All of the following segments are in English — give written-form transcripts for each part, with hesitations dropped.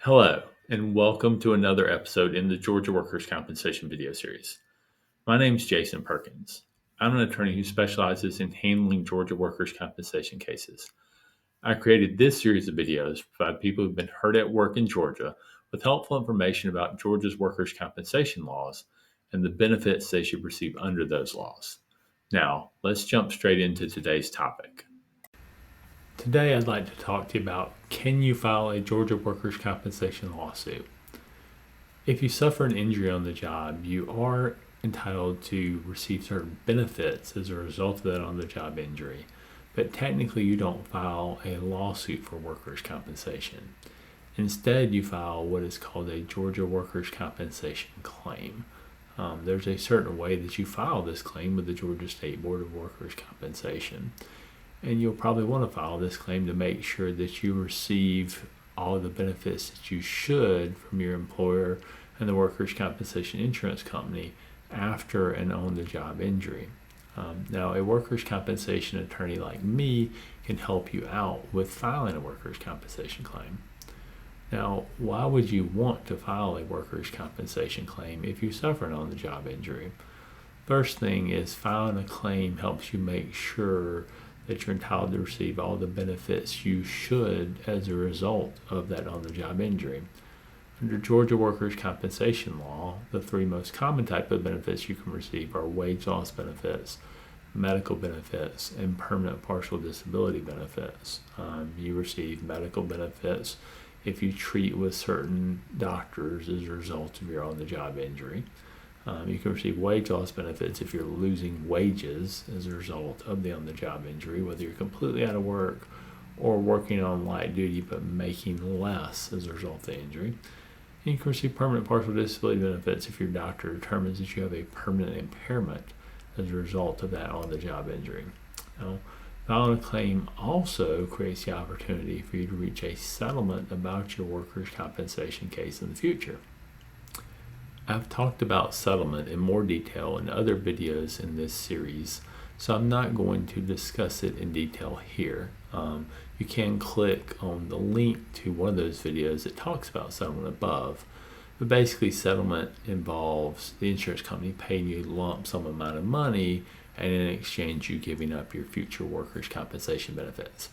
Hello, and welcome to another episode in the Georgia Workers' Compensation video series. My name is Jason Perkins. I'm an attorney who specializes in handling Georgia workers' compensation cases. I created this series of videos to provide people who've been hurt at work in Georgia with helpful information about Georgia's workers' compensation laws and the benefits they should receive under those laws. Now, let's jump straight into today's topic. Today, I'd like to talk to you about, can you file a Georgia workers' compensation lawsuit? If you suffer an injury on the job, you are entitled to receive certain benefits as a result of that on the job injury, but technically you don't file a lawsuit for workers' compensation. Instead, you file what is called a Georgia workers' compensation claim. There's a certain way that you file this claim with the Georgia State Board of Workers' Compensation. And you'll probably want to file this claim to make sure that you receive all the benefits that you should from your employer and the workers' compensation insurance company after an on-the-job injury. Now, a workers' compensation attorney like me can help you out with filing a workers' compensation claim. Now, why would you want to file a workers' compensation claim if you suffer an on-the-job injury? First thing is, filing a claim helps you make sure that you're entitled to receive all the benefits you should as a result of that on-the-job injury. Under Georgia workers' compensation law, the three most common type of benefits you can receive are wage loss benefits, medical benefits, and permanent partial disability benefits. You receive medical benefits if you treat with certain doctors as a result of your on-the-job injury. You can receive wage loss benefits if you're losing wages as a result of the on-the-job injury, whether you're completely out of work or working on light duty but making less as a result of the injury. And you can receive permanent partial disability benefits if your doctor determines that you have a permanent impairment as a result of that on-the-job injury. Now, filing a claim also creates the opportunity for you to reach a settlement about your workers' compensation case in the future. I've talked about settlement in more detail in other videos in this series, so I'm not going to discuss it in detail here. You can click on the link to one of those videos that talks about settlement above. But basically, settlement involves the insurance company paying you a lump sum amount of money, and in exchange, you giving up your future workers' compensation benefits.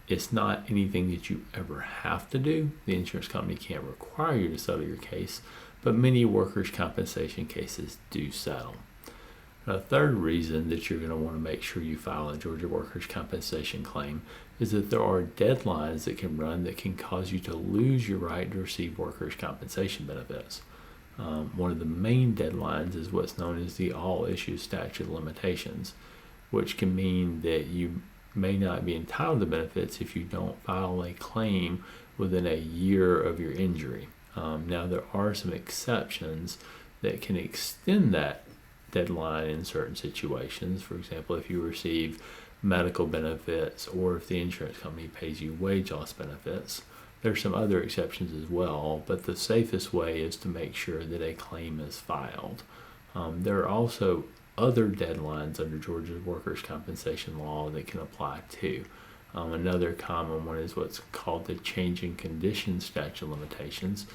It's not anything that you ever have to do. The insurance company can't require you to settle your case, but many workers' compensation cases do settle. A third reason that you're going to want to make sure you file a Georgia workers' compensation claim is that there are deadlines that can run that can cause you to lose your right to receive workers' compensation benefits. One of the main deadlines is what's known as the all-issue statute of limitations, which can mean that you may not be entitled to benefits if you don't file a claim within a year of your injury. Now, there are some exceptions that can extend that deadline in certain situations. For example, if you receive medical benefits or if the insurance company pays you wage loss benefits. There's some other exceptions as well, but the safest way is to make sure that a claim is filed. There are also other deadlines under Georgia's workers' compensation law that can apply too. Another common one is what's called the changing conditions statute of limitations,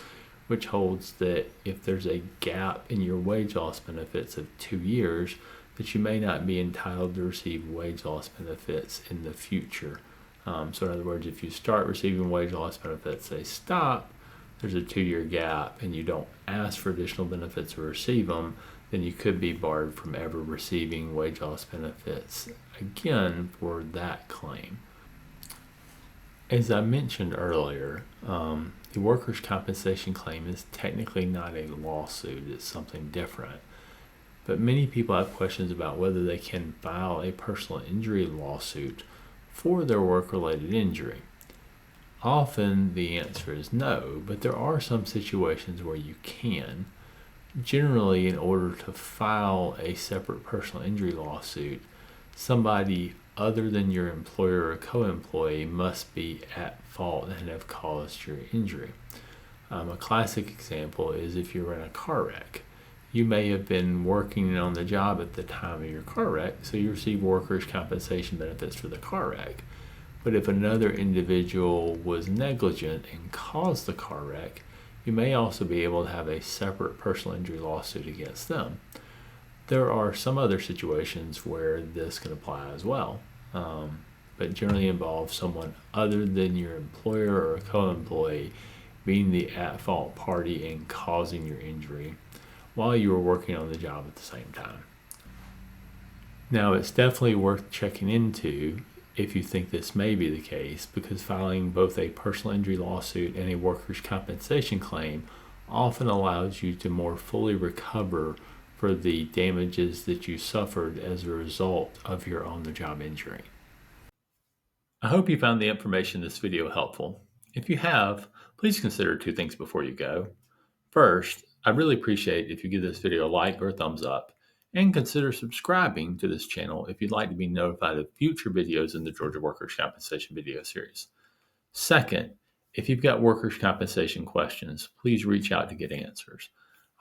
which holds that if there's a gap in your wage loss benefits of 2 years, that you may not be entitled to receive wage loss benefits in the future. So in other words, if you start receiving wage loss benefits, they stop, there's a 2-year gap, and you don't ask for additional benefits or receive them, then you could be barred from ever receiving wage loss benefits again for that claim. As I mentioned earlier, the workers' compensation claim is technically not a lawsuit, it's something different. But many people have questions about whether they can file a personal injury lawsuit for their work-related injury. Often the answer is no, but there are some situations where you can. Generally, in order to file a separate personal injury lawsuit, somebody other than your employer or co-employee must be at fault and have caused your injury. A classic example is if you're in a car wreck. You may have been working on the job at the time of your car wreck, so you receive workers' compensation benefits for the car wreck. But if another individual was negligent and caused the car wreck, you may also be able to have a separate personal injury lawsuit against them. There are some other situations where this can apply as well, but generally involve someone other than your employer or a co-employee being the at-fault party and causing your injury while you were working on the job at the same time. Now, it's definitely worth checking into if you think this may be the case, because filing both a personal injury lawsuit and a workers' compensation claim often allows you to more fully recover for the damages that you suffered as a result of your on-the-job injury. I hope you found the information in this video helpful. If you have, please consider 2 things before you go. First, I really appreciate if you give this video a like or a thumbs up, and consider subscribing to this channel if you'd like to be notified of future videos in the Georgia Workers' Compensation video series. Second, if you've got workers' compensation questions, please reach out to get answers.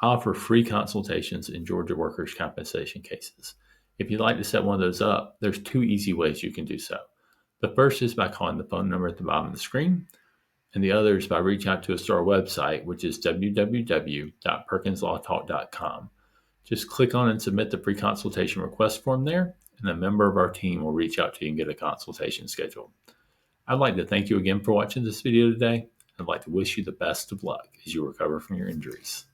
I offer free consultations in Georgia workers' compensation cases. If you'd like to set one of those up, there's 2 easy ways you can do so. The first is by calling the phone number at the bottom of the screen, and the other is by reaching out to us to our website, which is www.perkinslawtalk.com. Just click on and submit the free consultation request form there, and a member of our team will reach out to you and get a consultation scheduled. I'd like to thank you again for watching this video today. I'd like to wish you the best of luck as you recover from your injuries.